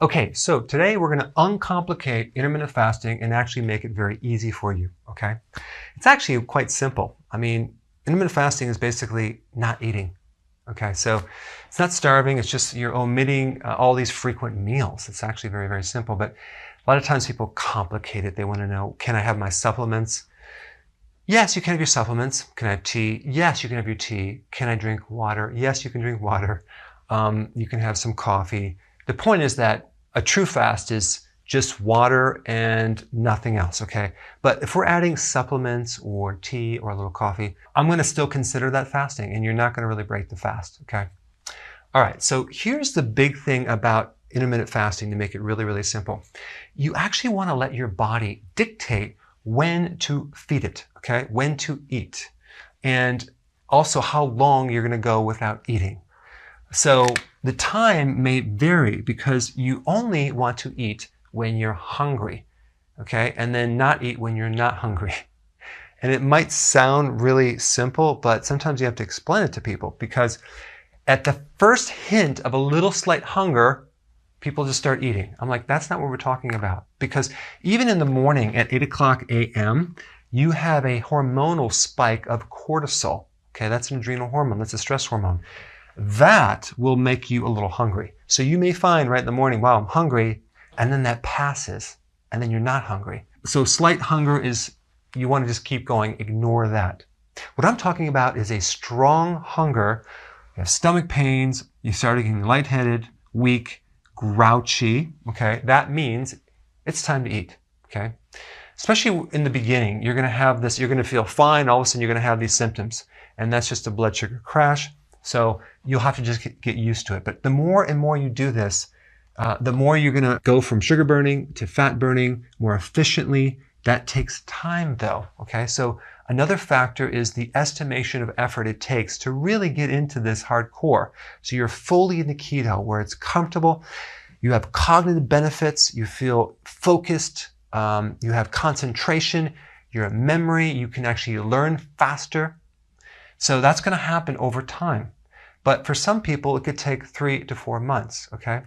Okay, so today we're going to uncomplicate intermittent fasting and actually make it very easy for you, okay? It's actually quite simple. I mean, intermittent fasting is basically not eating, okay? So it's not starving, it's just you're omitting all these frequent meals. It's actually very, very simple, but a lot of times people complicate it. They want to know, can I have my supplements? Yes, you can have your supplements. Can I have tea? Yes, you can have your tea. Can I drink water? Yes, you can drink water. You can have some coffee. The point is that a true fast is just water and nothing else, okay? But if we're adding supplements or tea or a little coffee, I'm going to still consider that fasting, and you're not going to really break the fast, okay? All right, so here's the big thing about intermittent fasting to make it really, really simple. You actually want to let your body dictate when to feed it, okay? When to eat, and also how long you're going to go without eating. So the time may vary because you only want to eat when you're hungry, okay? And then not eat when you're not hungry. And it might sound really simple, but sometimes you have to explain it to people because at the first hint of a little slight hunger, people just start eating. I'm like, that's not what we're talking about. Because even in the morning at 8 o'clock a.m., you have a hormonal spike of cortisol, okay? That's an adrenal hormone, that's a stress hormone. That will make you a little hungry. So you may find right in the morning, wow, I'm hungry, and then that passes, and then you're not hungry. So slight hunger is, you want to just keep going, ignore that. What I'm talking about is a strong hunger. You have stomach pains, you start getting lightheaded, weak, grouchy, okay? That means it's time to eat, okay? Especially in the beginning, you're going to have this, you're going to feel fine, all of a sudden you're going to have these symptoms, and that's just a blood sugar crash. So you'll have to just get used to it. But the more and more you do this, the more you're going to go from sugar burning to fat burning more efficiently. That takes time though, okay? So another factor is the estimation of effort it takes to really get into this hardcore. So you're fully in the keto where it's comfortable. You have cognitive benefits. You feel focused. You have concentration. Your memory. You can actually learn faster. So that's going to happen over time. But for some people, it could take 3 to 4 months, okay?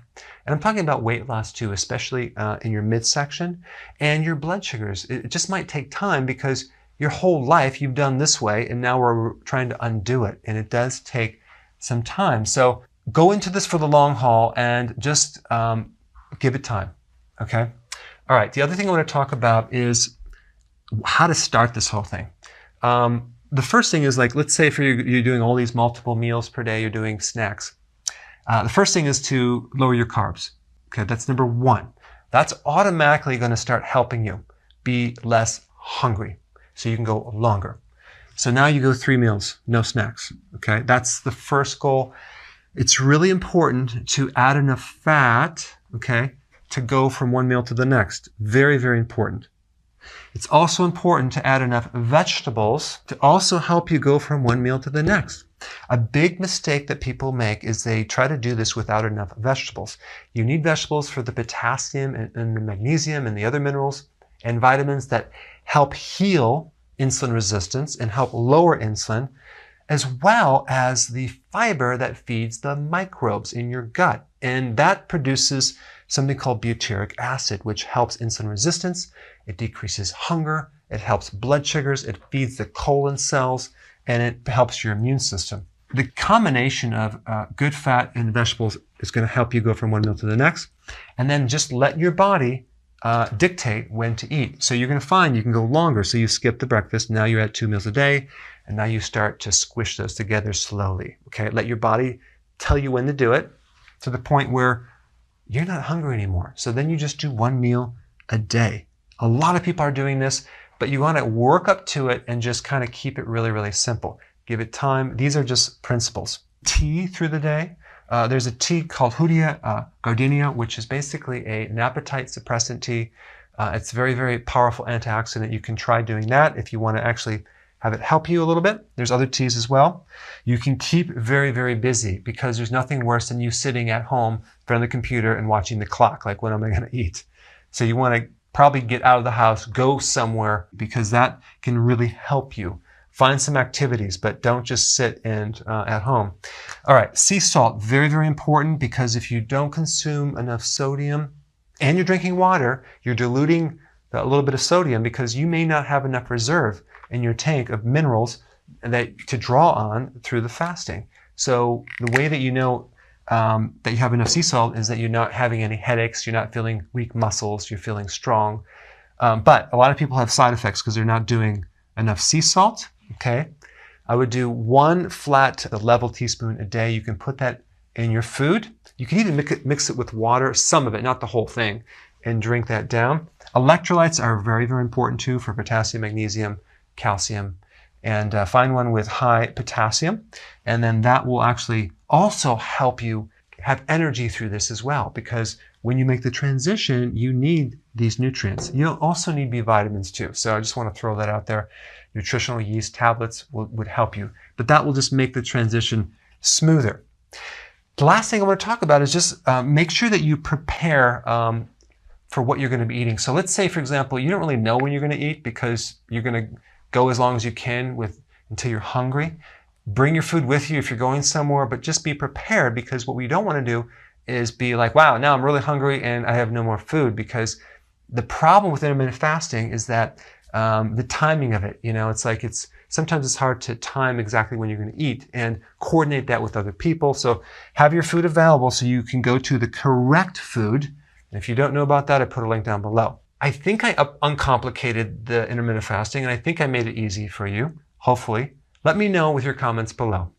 And I'm talking about weight loss too, especially in your midsection and your blood sugars. It just might take time because your whole life you've done this way and now we're trying to undo it. And it does take some time. So go into this for the long haul and just give it time, okay? All right, the other thing I want to talk about is how to start this whole thing. The first thing is like, let's say if you're doing all these multiple meals per day, you're doing snacks. The first thing is to lower your carbs. Okay, that's number one. That's automatically going to start helping you be less hungry so you can go longer. So now you go 3 meals, no snacks. Okay, that's the first goal. It's really important to add enough fat, okay, to go from one meal to the next. Very, very important. It's also important to add enough vegetables to also help you go from one meal to the next. A big mistake that people make is they try to do this without enough vegetables. You need vegetables for the potassium and the magnesium and the other minerals and vitamins that help heal insulin resistance and help lower insulin, as well as the fiber that feeds the microbes in your gut. And that produces something called butyric acid, which helps insulin resistance. It decreases hunger. It helps blood sugars. It feeds the colon cells, and it helps your immune system. The combination of good fat and vegetables is going to help you go from one meal to the next. And then just let your body dictate when to eat. So you're going to find you can go longer. So you skip the breakfast. Now you're at 2 meals a day. And now you start to squish those together slowly. Okay, let your body tell you when to do it to the point where you're not hungry anymore. So then you just do 1 meal a day. A lot of people are doing this, but you want to work up to it and just kind of keep it really, really simple. Give it time. These are just principles. Tea through the day. There's a tea called Hoodia gardenia, which is basically an appetite suppressant tea. It's very, very powerful antioxidant. You can try doing that if you want to actually have it help you a little bit. There's other teas as well. You can keep very, very busy because there's nothing worse than you sitting at home in front of the computer and watching the clock, like when am I going to eat? So you want to probably get out of the house, go somewhere, because that can really help you Find some activities, but don't just sit and at home. All right, sea salt, very, very important, because if you don't consume enough sodium and you're drinking water, you're diluting a little bit of sodium because you may not have enough reserve in your tank of minerals to draw on through the fasting. So the way that you know that you have enough sea salt is that you're not having any headaches, you're not feeling weak muscles, you're feeling strong. But a lot of people have side effects because they're not doing enough sea salt. Okay, I would do 1 flat level teaspoon a day. You can put that in your food. You can even mix it with water, some of it, not the whole thing, and drink that down. Electrolytes are very, very important too for potassium, magnesium, calcium, and find one with high potassium. And then that will actually also help you have energy through this as well, because when you make the transition, you need these nutrients. You'll also need B vitamins too. So I just want to throw that out there. Nutritional yeast tablets would help you, but that will just make the transition smoother. The last thing I want to talk about is just make sure that you prepare for what you're going to be eating. So let's say, for example, you don't really know when you're going to eat because you're going to go as long as you can until you're hungry. Bring your food with you if you're going somewhere, but just be prepared, because what we don't want to do is be like, wow, now I'm really hungry and I have no more food. Because the problem with intermittent fasting is that the timing of it, sometimes it's hard to time exactly when you're going to eat and coordinate that with other people. So have your food available so you can go to the correct food. And if you don't know about that, I put a link down below. I think I uncomplicated the intermittent fasting, and I think I made it easy for you, hopefully. Let me know with your comments below.